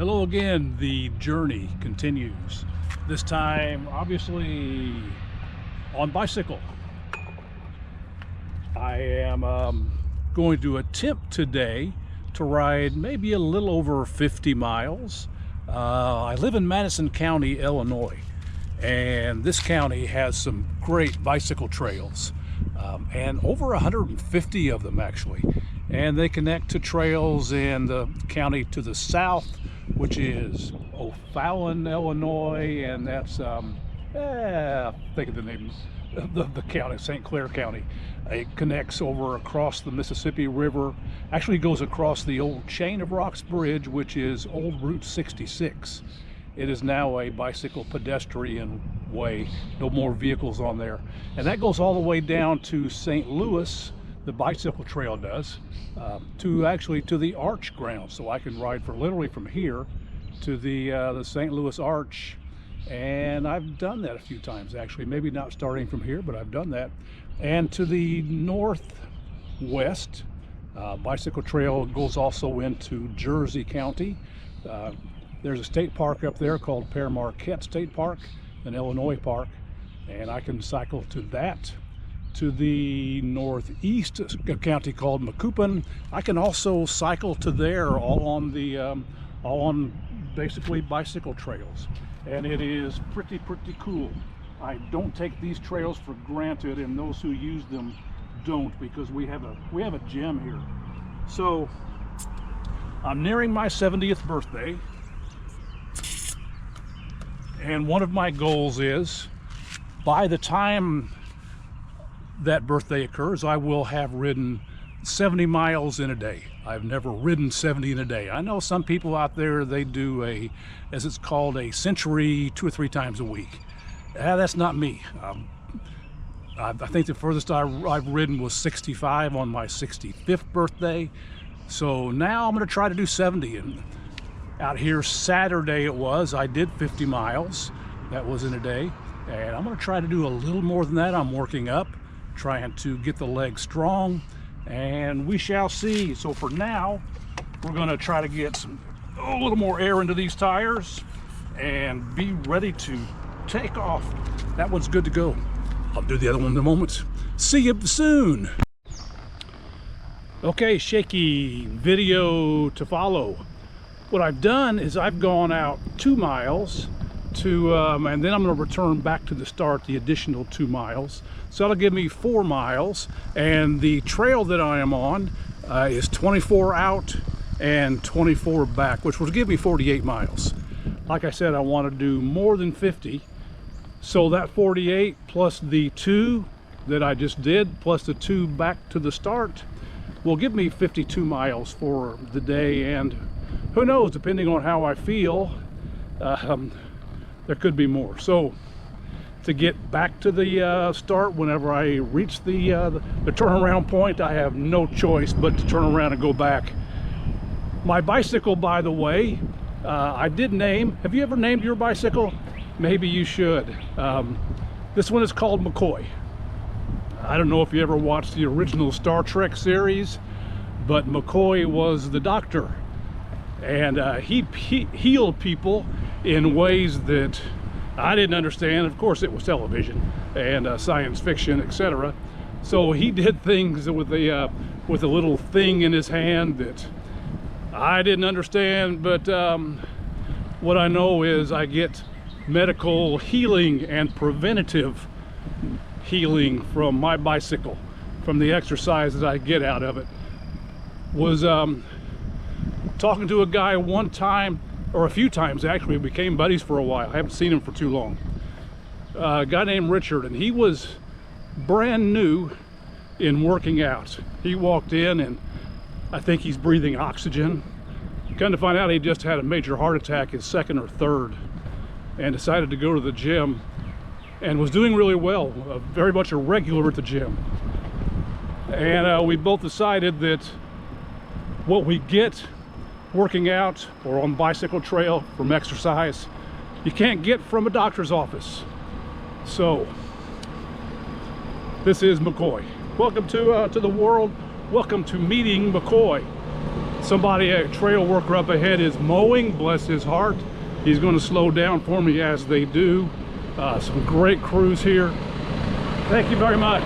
Hello again. The journey continues. This time, obviously, on bicycle. I am going to attempt today to ride maybe a little over 50 miles. I live in Madison County, Illinois, and this county has some great bicycle trails, and over 150 of them actually. And they connect to trails in the county to the south, which is O'Fallon, Illinois, and that's think of the name of the county, St. Clair County. It connects over across the Mississippi River, actually goes across the old Chain of Rocks Bridge, which is old Route 66. It is now a bicycle pedestrian way, no more vehicles on there. And that goes all the way down to St. Louis, the bicycle trail does, to the Arch ground. So I can ride literally from here to the St. Louis Arch. And I've done that a few times actually, maybe not starting from here, but I've done that. And to the northwest, bicycle trail goes also into Jersey County. There's a state park up there called Pere Marquette State Park, an Illinois park, and I can cycle to that. To the northeast, a county called Macoupin. I can also cycle to there, all on basically bicycle trails, and it is pretty cool. I don't take these trails for granted, and those who use them don't, because we have a gem here. So I'm nearing my 70th birthday, and one of my goals is, by the time that birthday occurs, I will have ridden 70 miles in a day. I've never ridden 70 in a day. I know some people out there, they do as it's called, a century 2 or 3 times a week. That's not me. I think the furthest I've ridden was 65 on my 65th birthday. So now I'm going to try to do 70. And out here Saturday I did 50 miles. That was in a day. And I'm going to try to do a little more than that. I'm working up, trying to get the legs strong, and we shall see. So for now, we're going to try to get a little more air into these tires and be ready to take off. That one's good to go. I'll do the other one in a moment. See you soon. Okay, shaky video to follow. What I've done is I've gone out 2 miles and then I'm going to return back to the start, the additional 2 miles. So that'll give me 4 miles, and the trail that I am on is 24 out and 24 back, which will give me 48 miles. Like I said, I want to do more than 50, so that 48 plus the 2 that I just did, plus the 2 back to the start, will give me 52 miles for the day. And who knows, depending on how I feel, there could be more. So to get back to the start, whenever I reach the turnaround point, I have no choice but to turn around and go back. My bicycle, by the way, I did name. Have you ever named your bicycle? Maybe you should. This one is called McCoy. I don't know if you ever watched the original Star Trek series, but McCoy was the doctor, and he healed people in ways that I didn't understand. Of course, it was television and science fiction, etc. So he did things with a little thing in his hand that I didn't understand. But what I know is I get medical healing and preventative healing from my bicycle, from the exercise that I get out of it. Was talking to a guy one time, or a few times actually. We became buddies for a while. I haven't seen him for too long. A guy named Richard, and he was brand new in working out. He walked in, and I think he's breathing oxygen. Come to find out, he just had a major heart attack, his 2nd or 3rd, and decided to go to the gym, and was doing really well, very much a regular at the gym. And we both decided that what we get working out or on bicycle trail from exercise, you can't get from a doctor's office. So this is McCoy. Welcome to the world. Welcome to meeting McCoy. Somebody, a trail worker up ahead, is mowing. Bless his heart. He's going to slow down for me as they do. Some great crews here. Thank you very much.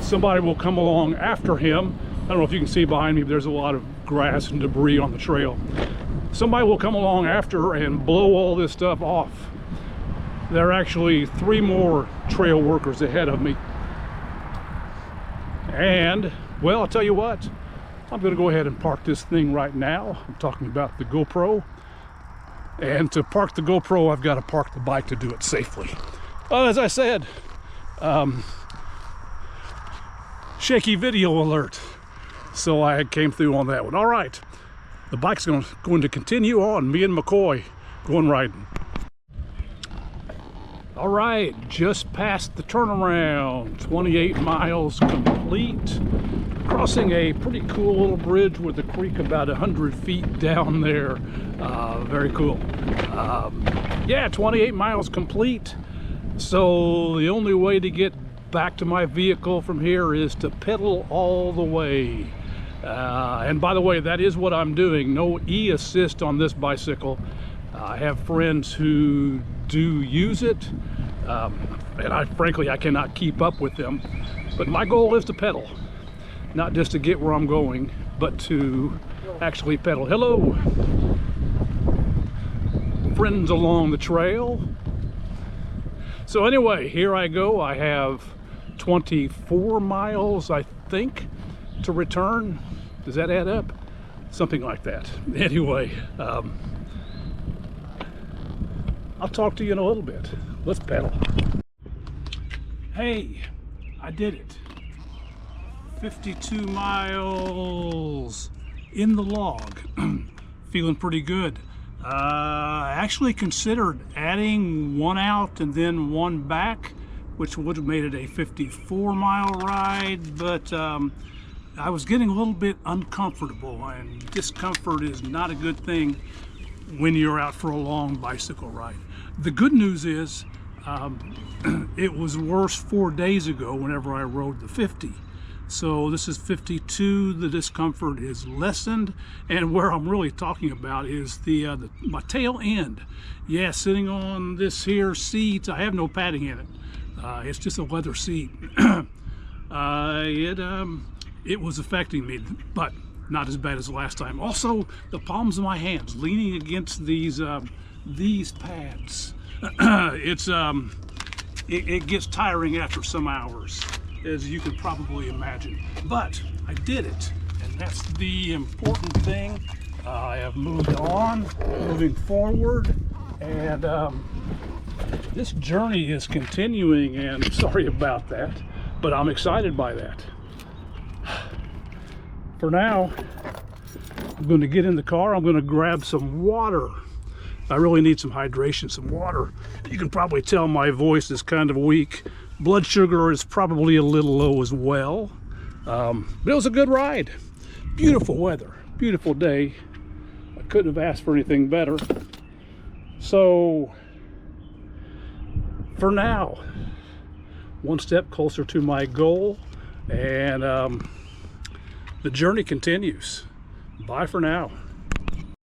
Somebody will come along after him. I don't know if you can see behind me, but there's a lot of grass and debris on the trail. Somebody will come along after and blow all this stuff off. There are actually 3 more trail workers ahead of me. And, well, I'll tell you what, I'm going to go ahead and park this thing right now. I'm talking about the GoPro. And to park the GoPro, I've got to park the bike to do it safely. Well, as I said, shaky video alert. So I came through on that one. All right, the bike's going to continue on. Me and McCoy going riding. All right, just past the turnaround, 28 miles complete. Crossing a pretty cool little bridge with a creek about 100 feet down there. Very cool. Yeah, 28 miles complete. So the only way to get back to my vehicle from here is to pedal all the way. And by the way, that is what I'm doing. No e-assist on this bicycle. I have friends who do use it, and frankly I cannot keep up with them. But my goal is to pedal, not just to get where I'm going, but to actually pedal. Hello, friends along the trail. So anyway, here I go. I have 24 miles, I think, to return. Does that add up? Something like that. Anyway, I'll talk to you in a little bit. Let's pedal. Hey, I did it. 52 miles in the log. Feeling pretty good. I actually considered adding 1 out and then 1 back, which would have made it a 54-mile ride, but I was getting a little bit uncomfortable, and discomfort is not a good thing when you're out for a long bicycle ride. The good news is it was worse 4 days ago whenever I rode the 50. So this is 52, the discomfort is lessened, and where I'm really talking about is my tail end. Yeah, sitting on this here seat, I have no padding in it. It's just a leather seat. It was affecting me, but not as bad as the last time. Also, the palms of my hands leaning against these pads. It gets tiring after some hours, as you can probably imagine. But I did it, and that's the important thing. I have moved on, moving forward, and this journey is continuing, and sorry about that, but I'm excited by that. For now, I'm going to get in the car. I'm going to grab some water. I really need some hydration, some water. You can probably tell my voice is kind of weak. Blood sugar is probably a little low as well. But it was a good ride. Beautiful weather, beautiful day. I couldn't have asked for anything better. So, for now, one step closer to my goal, and the journey continues. Bye for now.